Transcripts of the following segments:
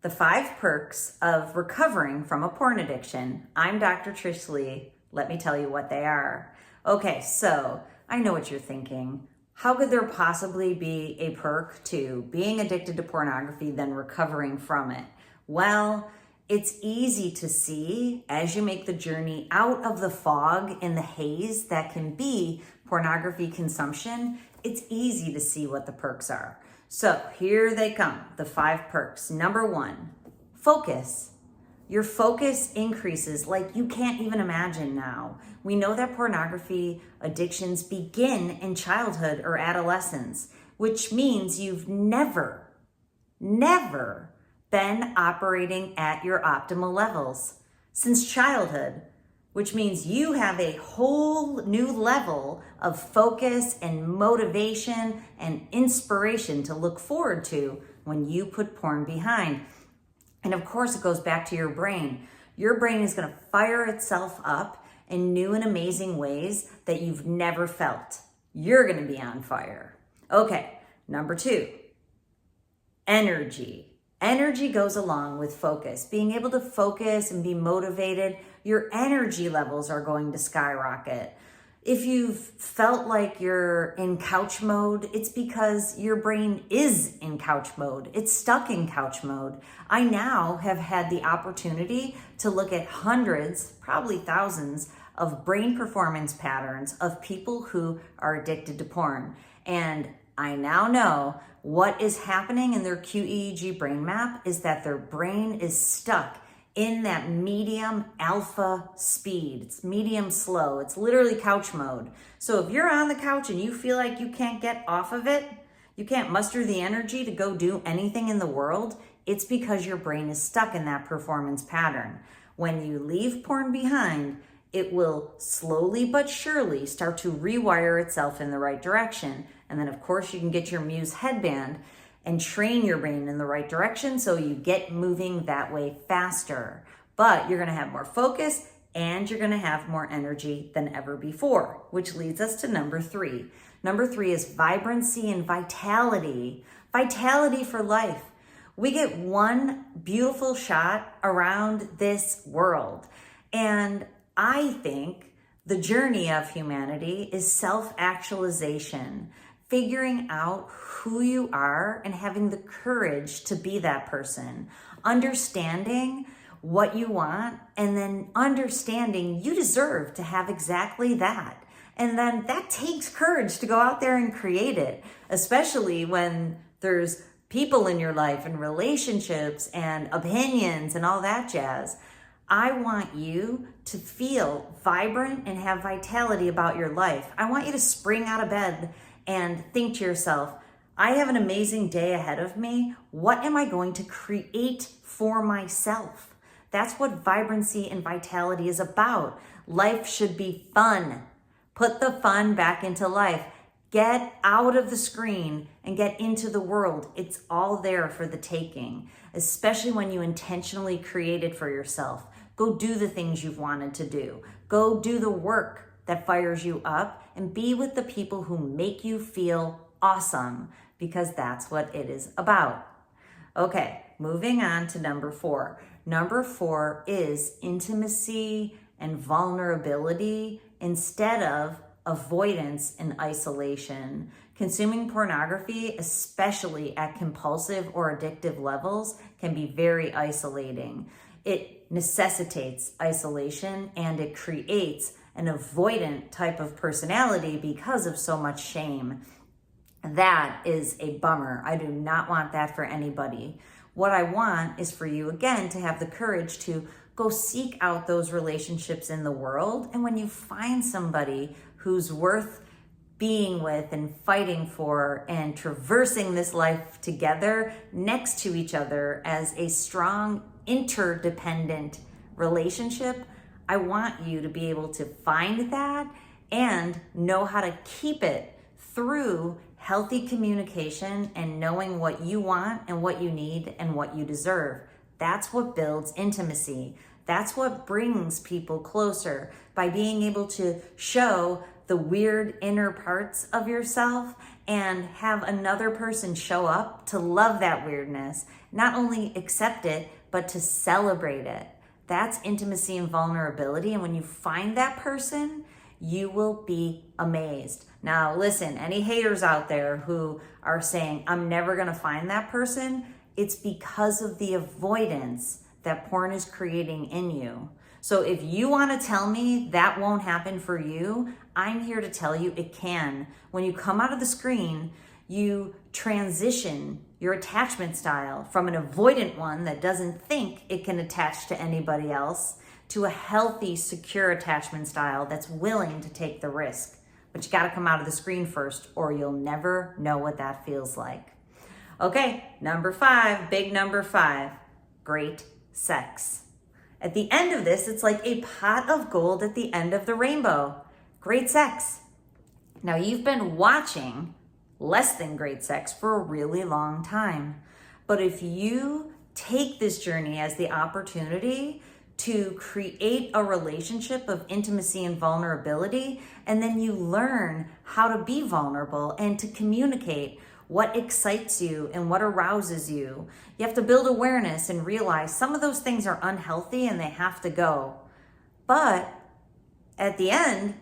The 5 perks of recovering from a porn addiction. I'm Dr. Trish Leigh. Let me tell you what they are. Okay, so I know what you're thinking. How could there possibly be a perk to being addicted to pornography than recovering from it? Well, it's easy to see as you make the journey out of the fog and the haze that can be pornography consumption. It's easy to see what the perks are. So here they come, the 5 perks. Number 1, focus. Your focus increases like you can't even imagine now. We know that pornography addictions begin in childhood or adolescence, which means you've never been operating at your optimal levels since childhood, which means you have a whole new level of focus and motivation and inspiration to look forward to when you put porn behind. And of course, it goes back to your brain. Your brain is going to fire itself up in new and amazing ways that you've never felt. You're going to be on fire. Okay, number 2, energy. Energy goes along with focus. Being able to focus and be motivated, your energy levels are going to skyrocket. If you've felt like you're in couch mode, it's because your brain is in couch mode. It's stuck in couch mode. I now have had the opportunity to look at hundreds, probably thousands, of brain performance patterns of people who are addicted to porn. And I now know what is happening in their QEEG brain map is that their brain is stuck in that medium alpha speed. It's medium slow. It's literally couch mode. So if you're on the couch and you feel like you can't get off of it, you can't muster the energy to go do anything in the world, it's because your brain is stuck in that performance pattern. When you leave porn behind, it will slowly but surely start to rewire itself in the right direction. And then of course you can get your Muse headband and train your brain in the right direction so you get moving that way faster. But you're gonna have more focus and you're gonna have more energy than ever before, which leads us to number 3. Number 3 is vibrancy and vitality. Vitality for life. We get one beautiful shot around this world. And I think the journey of humanity is self-actualization, figuring out who you are and having the courage to be that person, understanding what you want, and then understanding you deserve to have exactly that. And then that takes courage to go out there and create it, especially when there's people in your life and relationships and opinions and all that jazz. I want you to feel vibrant and have vitality about your life. I want you to spring out of bed and think to yourself, I have an amazing day ahead of me. What am I going to create for myself? That's what vibrancy and vitality is about. Life should be fun. Put the fun back into life. Get out of the screen and get into the world. It's all there for the taking, especially when you intentionally create it for yourself. Go do the things you've wanted to do. Go do the work that fires you up and be with the people who make you feel awesome, because that's what it is about. Okay, moving on to number 4. Number 4 is intimacy and vulnerability instead of avoidance and isolation. Consuming pornography, especially at compulsive or addictive levels, can be very isolating. It necessitates isolation and it creates an avoidant type of personality because of so much shame. That is a bummer. I do not want that for anybody. What I want is for you, again, to have the courage to go seek out those relationships in the world. And when you find somebody who's worth being with and fighting for and traversing this life together next to each other as a strong interdependent relationship, I want you to be able to find that and know how to keep it through healthy communication and knowing what you want and what you need and what you deserve. That's what builds intimacy. That's what brings people closer, by being able to show the weird inner parts of yourself and have another person show up to love that weirdness, not only accept it, but to celebrate it. That's intimacy and vulnerability. And when you find that person, you will be amazed. Now, listen, any haters out there who are saying, I'm never going to find that person, it's because of the avoidance that porn is creating in you. So if you want to tell me that won't happen for you, I'm here to tell you it can. When you come out of the screen, you transition your attachment style from an avoidant one that doesn't think it can attach to anybody else to a healthy, secure attachment style that's willing to take the risk. But you got to come out of the screen first, or you'll never know what that feels like. Okay, number 5, big number 5, great sex. At the end of this, it's like a pot of gold at the end of the rainbow. Great sex. Now, you've been watching less than great sex for a really long time. But if you take this journey as the opportunity to create a relationship of intimacy and vulnerability, and then you learn how to be vulnerable and to communicate what excites you and what arouses you. You have to build awareness and realize some of those things are unhealthy and they have to go. But at the end,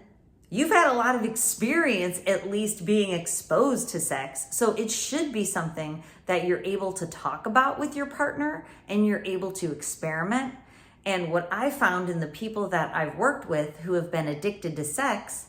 you've had a lot of experience at least being exposed to sex. So it should be something that you're able to talk about with your partner and you're able to experiment. And what I found in the people that I've worked with who have been addicted to sex,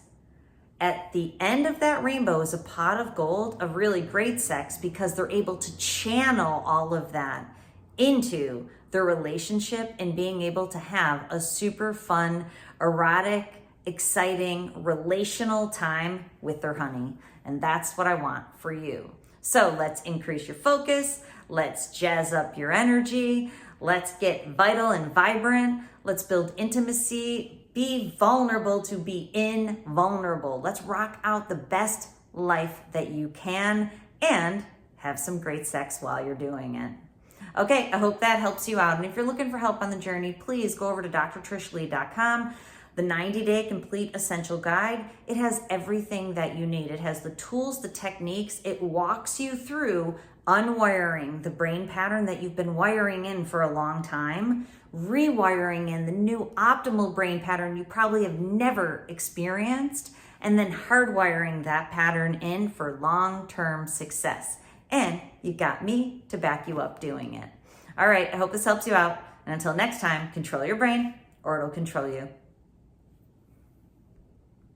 at the end of that rainbow is a pot of gold of really great sex because they're able to channel all of that into their relationship and being able to have a super fun, erotic, exciting, relational time with their honey. And that's what I want for you. So let's increase your focus. Let's jazz up your energy. Let's get vital and vibrant. Let's build intimacy. Be vulnerable to be invulnerable. Let's rock out the best life that you can and have some great sex while you're doing it. Okay, I hope that helps you out. And if you're looking for help on the journey, please go over to drtrishleigh.com. The 90-day complete essential guide. It has everything that you need. It has the tools, the techniques. It walks you through unwiring the brain pattern that you've been wiring in for a long time, rewiring in the new optimal brain pattern you probably have never experienced, and then hardwiring that pattern in for long-term success. And you got me to back you up doing it. All right, I hope this helps you out. And until next time, control your brain or it'll control you.